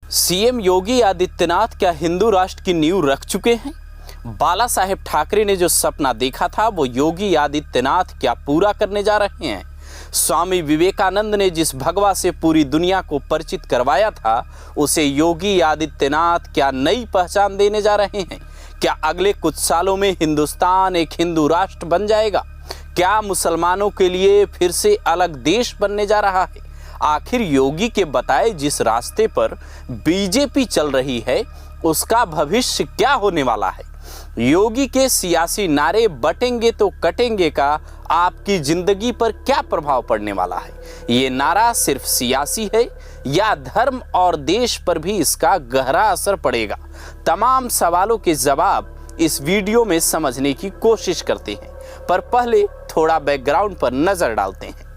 CM Yogi Adityanath क्या हिंदू राष्ट्र की नींव रख चुके हैं? बाला साहेब ठाकरे ने जो सपना देखा था वो योगी आदित्यनाथ क्या पूरा करने जा रहे हैं? स्वामी विवेकानंद ने जिस भगवा से पूरी दुनिया को परिचित करवाया था उसे योगी आदित्यनाथ क्या नई पहचान देने जा रहे हैं? क्या अगले कुछ सालों में हिंदुस्तान एक हिंदू राष्ट्र बन जाएगा? क्या मुसलमानों के लिए फिर से अलग देश बनने जा रहा है? आखिर योगी के बताए जिस रास्ते पर बीजेपी चल रही है उसका भविष्य क्या होने वाला है? योगी के सियासी नारे बटेंगे तो कटेंगे का आपकी जिंदगी पर क्या प्रभाव पड़ने वाला है? ये नारा सिर्फ सियासी है या धर्म और देश पर भी इसका गहरा असर पड़ेगा? तमाम सवालों के जवाब इस वीडियो में समझने की कोशिश करते हैं, पर पहले थोड़ा बैकग्राउंड पर नजर डालते हैं।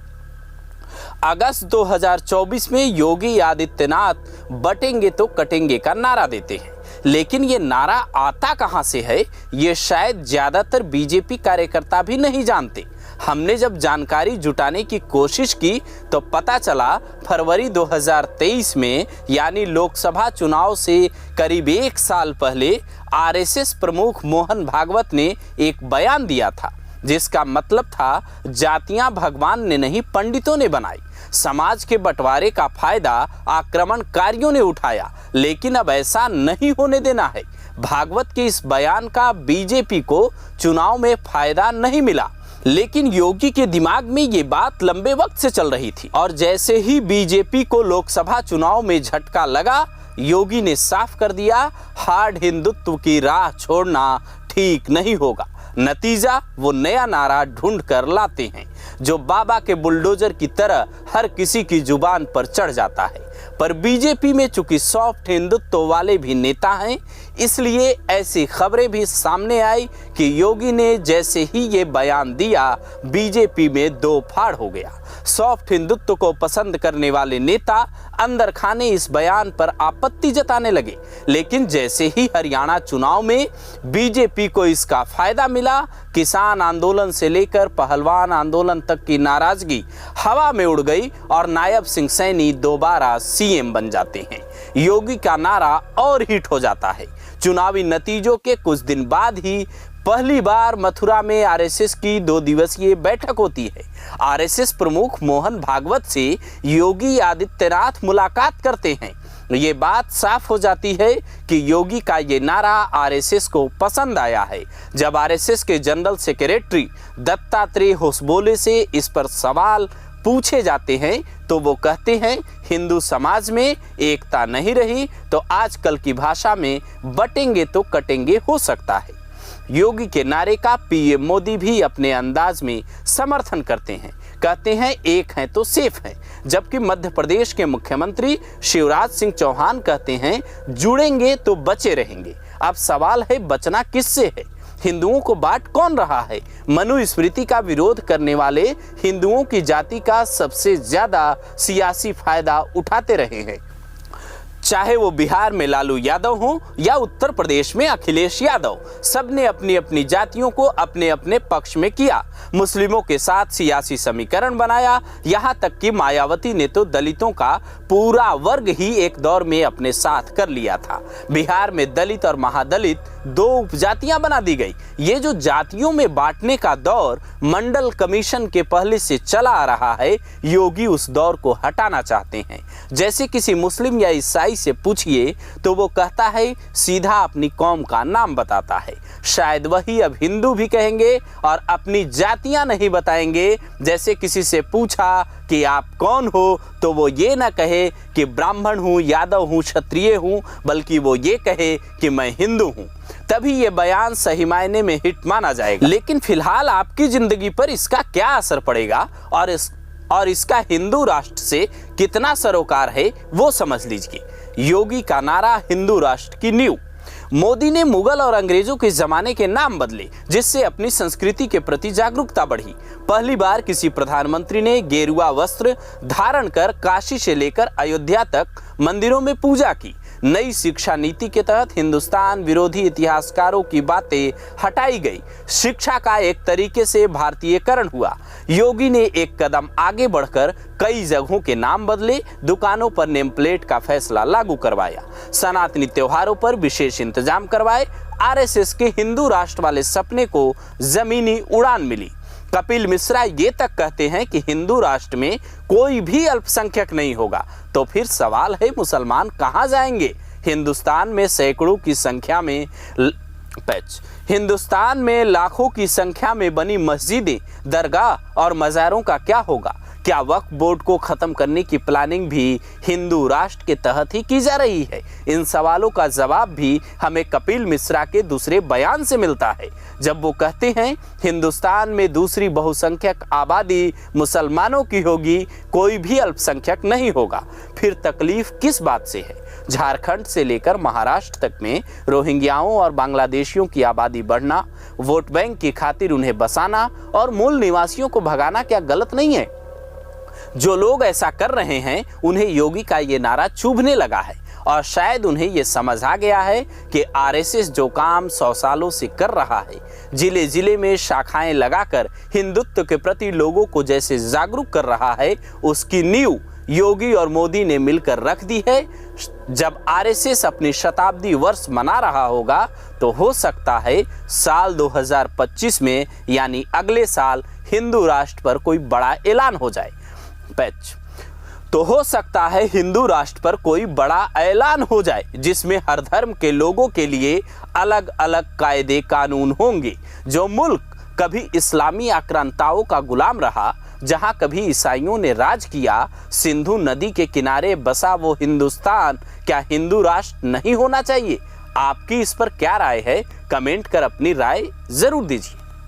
अगस्त 2024 में योगी आदित्यनाथ बटेंगे तो कटेंगे का नारा देते हैं, लेकिन ये नारा आता कहां से है ये शायद ज्यादातर बीजेपी कार्यकर्ता भी नहीं जानते। हमने जब जानकारी जुटाने की कोशिश की तो पता चला फरवरी 2023 में यानी लोकसभा चुनाव से करीब एक साल पहले आरएसएस प्रमुख मोहन भागवत ने एक बयान दिया था जिसका मतलब था जातियां भगवान ने नहीं पंडितों ने बनाई। समाज के बंटवारे का फायदा आक्रमणकारियों ने उठाया, लेकिन अब ऐसा नहीं होने देना है। भागवत के इस बयान का बीजेपी को चुनाव में फायदा नहीं मिला, लेकिन योगी के दिमाग में ये बात लंबे वक्त से चल रही थी और जैसे ही बीजेपी को लोकसभा चुनाव में झटका लगा, योगी ने साफ कर दिया हार्ड हिंदुत्व की राह छोड़ना ठीक नहीं होगा। नतीजा वो नया नारा ढूंढ कर लाते हैं जो बाबा के बुलडोजर की तरह हर किसी की जुबान पर चढ़ जाता है। पर बीजेपी में चूंकि सॉफ्ट हिंदुत्व वाले भी नेता हैं, इसलिए ऐसी खबरें भी सामने आई कि योगी ने जैसे ही ये बयान दिया बीजेपी में दो फाड़ हो गया। सॉफ्ट हिंदुत्व को पसंद करने वाले नेता अंदर खाने इस बयान पर आपत्ति जताने लगे, लेकिन जैसे ही हरियाणा चुनाव में बीजेपी को इसका फायदा मिला, किसान आंदोलन से लेकर पहलवान आंदोलन तक की नाराजगी हवा में उड़ गई और नायब सिंह सैनी दोबारा सीएम बन जाते हैं। योगी का नारा और हिट हो जाता है। चुनावी नतीजों के कुछ दिन बाद ही पहली बार मथुरा में आरएसएस की 2 दिवसीय बैठक होती है। आरएसएस प्रमुख मोहन भागवत से योगी आदित्यनाथ मुलाकात करते हैं। ये बात साफ हो जाती है कि योगी का ये नारा आरएसएस को पसंद आया है। जब आरएसएस के जनरल सेक्रेटरी दत्तात्रेय होसबोले से इस पर सवाल पूछे जाते हैं तो वो कहते हैं हिंदू समाज में एकता नहीं रही तो आजकल की भाषा में बटेंगे तो कटेंगे हो सकता है। योगी के नारे का पीएम मोदी भी अपने अंदाज में समर्थन करते हैं, कहते हैं एक है तो सेफ है, जबकि मध्य प्रदेश के मुख्यमंत्री शिवराज सिंह चौहान कहते हैं जुड़ेंगे तो बचे रहेंगे। अब सवाल है बचना किससे है? हिंदुओं को बांट कौन रहा है? मनुस्मृति का विरोध करने वाले हिंदुओं की जाति का सबसे ज्यादा सियासी फायदा उठाते रहे हैं, चाहे वो बिहार में लालू यादव हो या उत्तर प्रदेश में अखिलेश यादव। सबने अपनी अपनी जातियों को अपने अपने पक्ष में किया, मुस्लिमों के साथ सियासी समीकरण बनाया, यहाँ तक कि मायावती ने तो दलितों का पूरा वर्ग ही एक दौर में अपने साथ कर लिया था। बिहार में दलित और महादलित 2 उपजातियां बना दी गई। ये जो जातियों में बांटने का दौर मंडल कमीशन के पहले से चला आ रहा है, योगी उस दौर को हटाना चाहते हैं। जैसे किसी मुस्लिम या ईसाई से पूछिए तो वो कहता है सीधा अपनी कौम का नाम बताता है। शायद वही अब हिंदू भी कहेंगे और अपनी जातियां नहीं बताएंगे। जैसे किसी से पूछा कि आप कौन हो तो वो ये ना कहे कि ब्राह्मण हूं, यादव हूं, क्षत्रिय हूं, बल्कि वो ये कहे कि मैं हिंदू हूं। तभी ये बयान सही मायने में हिट माना जाएगा। लेकिन फिलहाल आपकी जिंदगी पर इसका क्या असर पड़ेगा और इसका हिंदू राष्ट्र से कितना सरोकार है वो समझ लीजिए। योगी का नारा हिंदू राष्ट्र की नींव। मोदी ने मुगल और अंग्रेजों के जमाने के नाम बदले जिससे अपनी संस्कृति के प्रति जागरूकता बढ़ी। पहली बार किसी प्रधानमंत्री ने गेरुआ वस्त्र धारण कर काशी से लेकर अयोध्या तक मंदिरों में पूजा की। नई शिक्षा नीति के तहत हिंदुस्तान विरोधी इतिहासकारों की बातें हटाई गई। शिक्षा का एक तरीके से भारतीयकरण हुआ। योगी ने एक कदम आगे बढ़कर कई जगहों के नाम बदले, दुकानों पर नेम प्लेट का फैसला लागू करवाया, सनातनी त्योहारों पर विशेष इंतजाम करवाए। आरएसएस के हिंदू राष्ट्र वाले सपने को जमीनी उड़ान मिली। कपिल मिश्रा ये तक कहते हैं कि हिंदू राष्ट्र में कोई भी अल्पसंख्यक नहीं होगा। तो फिर सवाल है, मुसलमान कहां जाएंगे? हिंदुस्तान में सैकड़ों की संख्या में हिंदुस्तान में लाखों की संख्या में बनी मस्जिदें, दरगाह और मज़ारों का क्या होगा? क्या वक्फ बोर्ड को खत्म करने की प्लानिंग भी हिंदू राष्ट्र के तहत ही की जा रही है? इन सवालों का जवाब भी हमें कपिल मिश्रा के दूसरे बयान से मिलता है, जब वो कहते हैं हिंदुस्तान में दूसरी बहुसंख्यक आबादी मुसलमानों की होगी, कोई भी अल्पसंख्यक नहीं होगा। फिर तकलीफ किस बात से है? झारखंड से लेकर महाराष्ट्र तक में रोहिंग्याओं और बांग्लादेशियों की आबादी बढ़ना, वोट बैंक की खातिर उन्हें बसाना और मूल निवासियों को भगाना क्या गलत नहीं है? जो लोग ऐसा कर रहे हैं उन्हें योगी का ये नारा चुभने लगा है और शायद उन्हें ये समझ आ गया है कि आरएसएस जो काम 100 सालों से कर रहा है, जिले जिले में शाखाएं लगाकर हिंदुत्व के प्रति लोगों को जैसे जागरूक कर रहा है, उसकी नींव योगी और मोदी ने मिलकर रख दी है। जब आरएसएस अपनी शताब्दी वर्ष मना रहा होगा तो हो सकता है साल 2025 में, यानी अगले साल, हिंदू राष्ट्र पर कोई बड़ा ऐलान हो जाए। तो हो सकता है हिंदू राष्ट्र पर कोई बड़ा ऐलान हो जाए जिसमें हर धर्म के लोगों के लिए अलग अलग कायदे कानून होंगे। जो मुल्क कभी इस्लामी आक्रांताओं का गुलाम रहा, जहां कभी ईसाइयों ने राज किया, सिंधु नदी के किनारे बसा वो हिंदुस्तान क्या हिंदू राष्ट्र नहीं होना चाहिए? आपकी इस पर क्या राय है? कमेंट कर अपनी राय जरूर दीजिए।